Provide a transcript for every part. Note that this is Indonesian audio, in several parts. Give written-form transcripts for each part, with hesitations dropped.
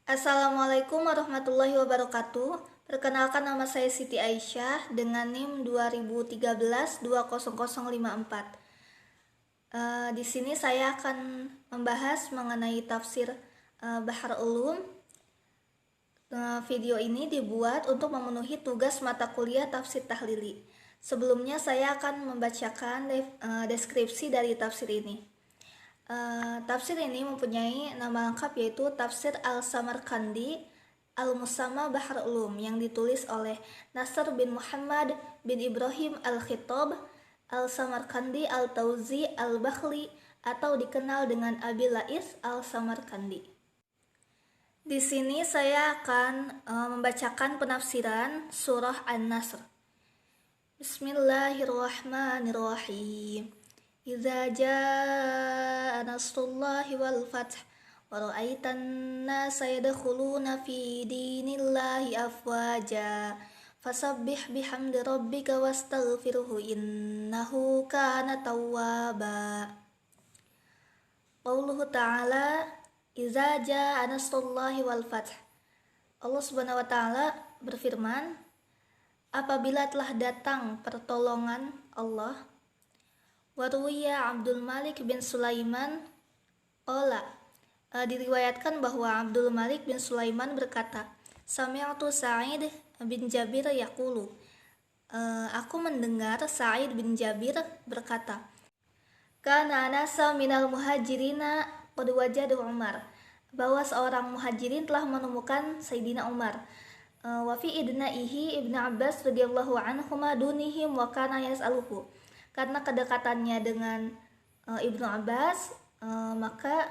Assalamualaikum warahmatullahi wabarakatuh. Perkenalkan, nama saya Siti Aisyah dengan NIM 2013-20054. Di sini saya akan membahas mengenai tafsir Bahar Ulum. Video ini dibuat untuk memenuhi tugas mata kuliah tafsir tahlili. Sebelumnya saya akan membacakan deskripsi dari tafsir ini. Tafsir ini mempunyai nama lengkap yaitu Tafsir Al-Samarkandi Al-Musamma Bahar Ulum yang ditulis oleh Nasr bin Muhammad bin Ibrahim Al-Khitab Al-Samarkandi Al-Tauzi Al-Bakhli atau dikenal dengan Abi Lais Al-Samarkandi. Di sini saya akan membacakan penafsiran surah An-Nasr. Bismillahirrahmanirrahim. Idza jaa nasrullahi wal fath wa ra'aitan nasa yadkhuluna fi dinillahi afwaja fasabbih bihamdi rabbika wastaghfirhu innahu kana tawwaba. Qauluhu ta'ala idza jaa nasrullahi wal fath. Allah Subhanahu wa taala berfirman, apabila telah datang pertolongan Allah. Waruwiya Abdul Malik bin Sulaiman qala, diriwayatkan bahwa Abdul Malik bin Sulaiman berkata, Sami'tu Sa'id bin Jabir yaqulu, aku mendengar Sa'id bin Jabir berkata, kana nasa minal muhajirina qad wajadu Umar, bahwa seorang muhajirin telah menemukan Sayyidina Umar. Wa fi idnaihi Ibnu Abbas radhiyallahu anhuma dunihim wa kana yas'aluhu, karena kedekatannya dengan Ibnu Abbas, maka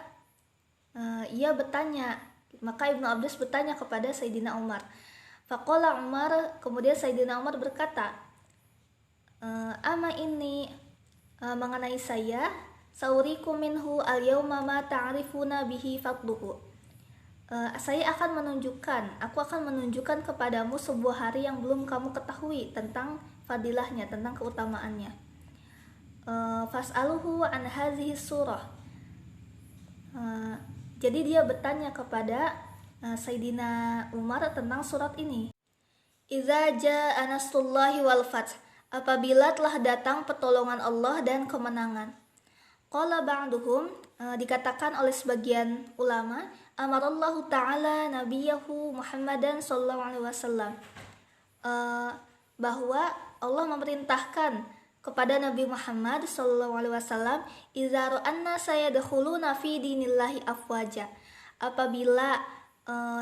Ibnu Abbas bertanya kepada Sayyidina Umar. Faqala Umar, kemudian Sayyidina Umar berkata, ama ini mengenai saya, saurikum minhu al-yawma ma ta'rifuna bihi fadluhu. Aku akan menunjukkan kepadamu sebuah hari yang belum kamu ketahui tentang fadilahnya, tentang keutamaannya. Fas'aluhu an hadhihi surah. Jadi dia bertanya kepada Sayyidina Umar tentang surat ini. Idza jaa nasrullahi wal fath, apabila telah datang pertolongan Allah dan kemenangan. Qala ba'duhum, dikatakan oleh sebagian ulama, amarallahu ta'ala nabiyahu Muhammadan sallallahu alaihi wasallam, bahwa Allah memerintahkan kepada Nabi Muhammad sallallahu alaihi wasallam, idza ra'anna sayadkhuluna fi dinillahi afwaja, apabila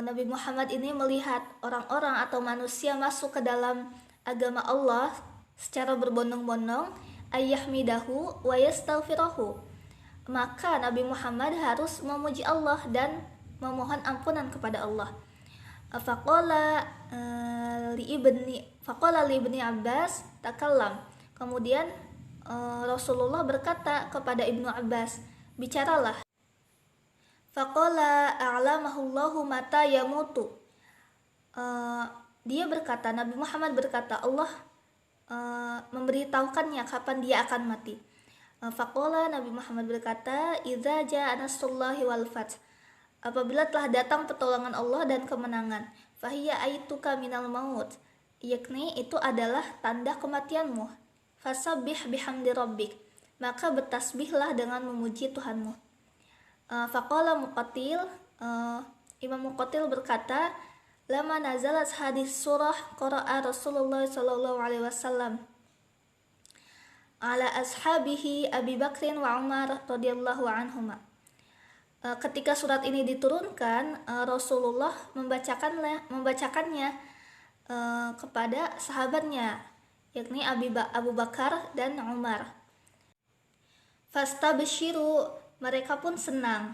Nabi Muhammad ini melihat orang-orang atau manusia masuk ke dalam agama Allah secara berbondong-bondong, ayyahmidahu wa yastaghfirahu, maka Nabi Muhammad harus memuji Allah dan memohon ampunan kepada Allah. Faqala li ibni Abbas takallam, kemudian Rasulullah berkata kepada Ibnu Abbas, bicaralah. Faqala a'lamahullahu mata yamutu. Dia berkata, Nabi Muhammad berkata, Allah memberitahukannya kapan dia akan mati. Faqala, Nabi Muhammad berkata, idza jaa nasrullahi wal fath, apabila telah datang pertolongan Allah dan kemenangan. Fahiya aituka minal maut, yakni itu adalah tanda kematianmu. Fasabbih bihamdi rabbik, maka bertasbihlah dengan memuji Tuhanmu. Faqala Muqatil, Imam Muqatil berkata, lama nazalat hadis surah qara'a Rasulullah sallallahu alaihi wasallam ala ashabihi Abi Bakrin wa Umar radhiyallahu anhuma. Ketika surat ini diturunkan, Rasulullah membacakannya kepada sahabatnya, yakni Abu Bakar dan Umar. Fastabshiru, mereka pun senang.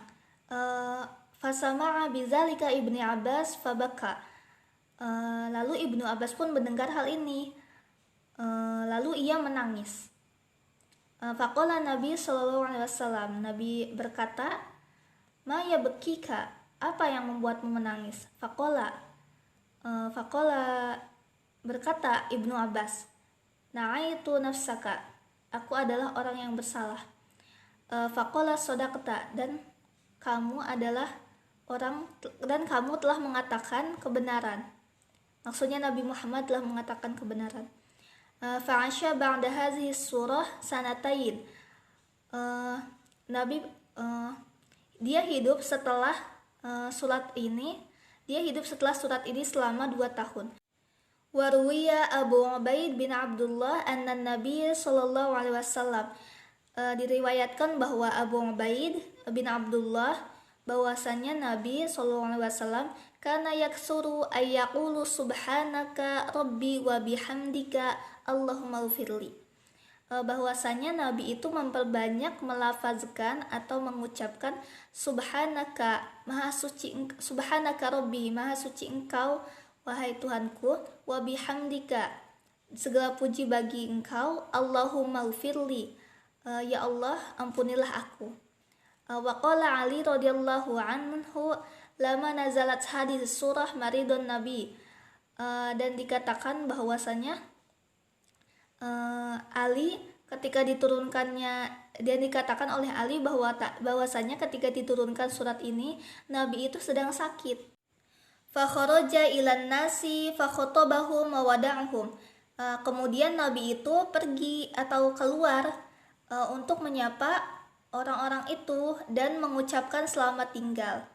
Fasama'a bidzalika Ibnu Abbas fabaka, lalu Ibnu Abbas pun mendengar hal ini, lalu ia menangis. Faqala Nabi sallallahu alaihi wasallam, Nabi berkata, ma yabkika, apa yang membuatmu menangis? Faqala berkata Ibnu Abbas, na'aitu nafsaka, aku adalah orang yang bersalah. Faqala sodaqta, dan kamu adalah kamu telah mengatakan kebenaran. Maksudnya Nabi Muhammad telah mengatakan kebenaran. Fa'asha ba'da hadhihi surah sanatain. Nabi dia hidup setelah surat ini selama 2 tahun. Waruwiya Abu Ubaid bin Abdullah anna Nabi sallallahu alaihi wasallam, diriwayatkan bahwa Abu Ubaid bin Abdullah bahwasanya Nabi sallallahu alaihi wasallam kana yaksuru ayyaqulu subhanaka rabbi wa bihamdika Allahumma ghfirli. Bahwasanya Nabi itu memperbanyak melafazkan atau mengucapkan subhanaka, subhanaka rabbi, maha suci engkau wahai Tuhanku, wa bihamdika, segala puji bagi engkau, Allahumma ghfirli, ya Allah ampunilah aku. Wa qala Ali radhiyallahu anhu lama nazalat hadis surah maridun nabi, dan dikatakan bahwasanya Ali ketika diturunkannya, dan dikatakan oleh Ali bahwasanya ketika diturunkan surat ini Nabi itu sedang sakit. Fa kharaja ilan nasi fa khotabahum wa wada'ahum. Kemudian Nabi itu pergi atau keluar untuk menyapa orang-orang itu dan mengucapkan selamat tinggal.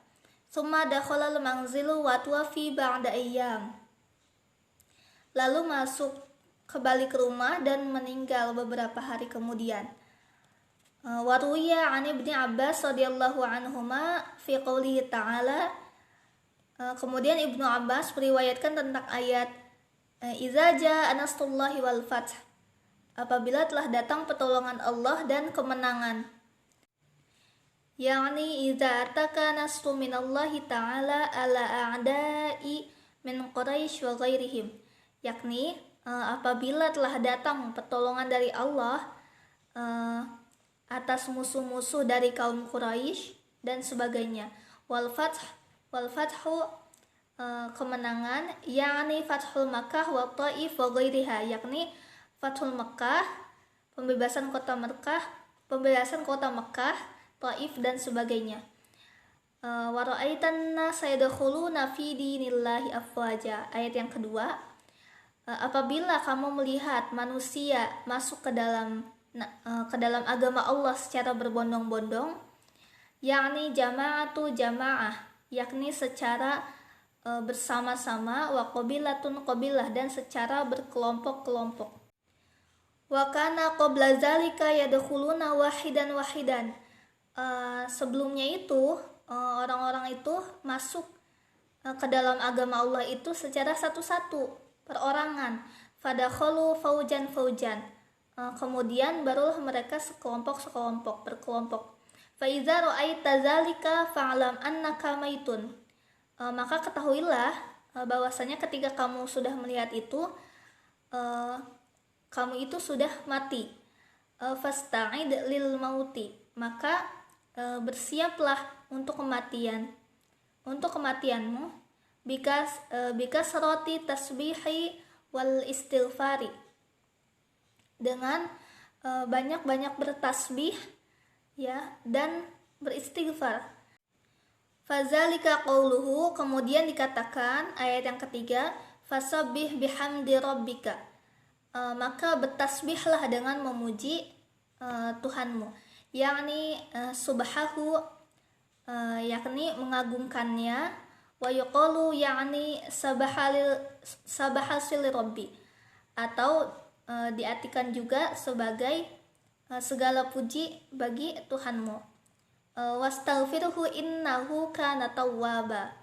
Summa dakhala al-manzilu wa tuwafi ba'da ayyam. Lalu masuk kembali ke rumah dan meninggal beberapa hari kemudian. Waruya an Ibni Abbas radhiyallahu anhuma fi qoulihi ta'ala. Kemudian Ibnu Abbas meriwayatkan tentang ayat Iza ja'a nasrullahi wal fath, apabila telah datang pertolongan Allah dan kemenangan. Yakni iza ataka nasru minallahi ta'ala ala a'da'i min Quraisy wa ghairihim. Yakni apabila telah datang pertolongan dari Allah atas musuh-musuh dari kaum Quraisy dan sebagainya. Wal fathu kemenangan, yakni fathul Makkah wa Taif wa ghairiha, yakni fathul Makkah, pembebasan kota Makkah, Taif dan sebagainya. Wa ra'aitan nasa yadkhuluna fi dinillahi afwaja. Ayat yang kedua, apabila kamu melihat manusia masuk ke dalam agama Allah secara berbondong-bondong, yakni jamaah, yakni secara bersama-sama, wa qabilatun qabilah, dan secara berkelompok-kelompok. Wa kana qabla zalika yadkhuluna wahidan. Sebelumnya itu orang-orang itu masuk ke dalam agama Allah itu secara satu-satu, perorangan. Fadakhalu faujan. Kemudian barulah mereka sekelompok, berkelompok. Fa iza ra'aita zalika fa'lam annaka maitun. Maka ketahuilah bahwasanya ketika kamu sudah melihat itu, kamu itu sudah mati. Fasta'id lil mauti, maka bersiaplah untuk kematianmu, bikas roti tasbihi wal istighfari, dengan banyak-banyak bertasbih ya dan beristighfar. Fazalika qauluhu, kemudian dikatakan ayat yang ketiga, fasabbih bihamdi rabbika, maka bertasbihlah dengan memuji Tuhanmu, yakni subhahu, yakni mengagungkannya, wa yuqalu yakni sabahasil rabbi, atau diartikan juga sebagai segala puji bagi Tuhanmu. Wastaghfirhu innahu kana tawwaba,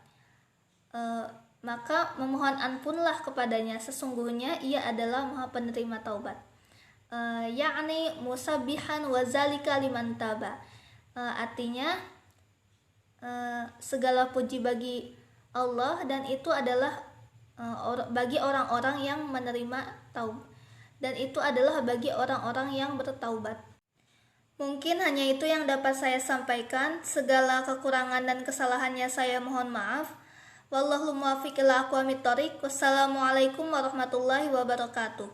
maka memohon ampunlah kepadanya, sesungguhnya ia adalah maha penerima taubat. Yakni musabbihan wa zalika liman taba, artinya segala puji bagi Allah, dan itu adalah bagi orang-orang yang menerima taubat, dan itu adalah bagi orang-orang yang bertaubat. Mungkin hanya itu yang dapat saya sampaikan. Segala kekurangan dan kesalahannya saya mohon maaf. Wallahu muwaffiq ila aqwamit thoriq. Wassalamualaikum warahmatullahi wabarakatuh.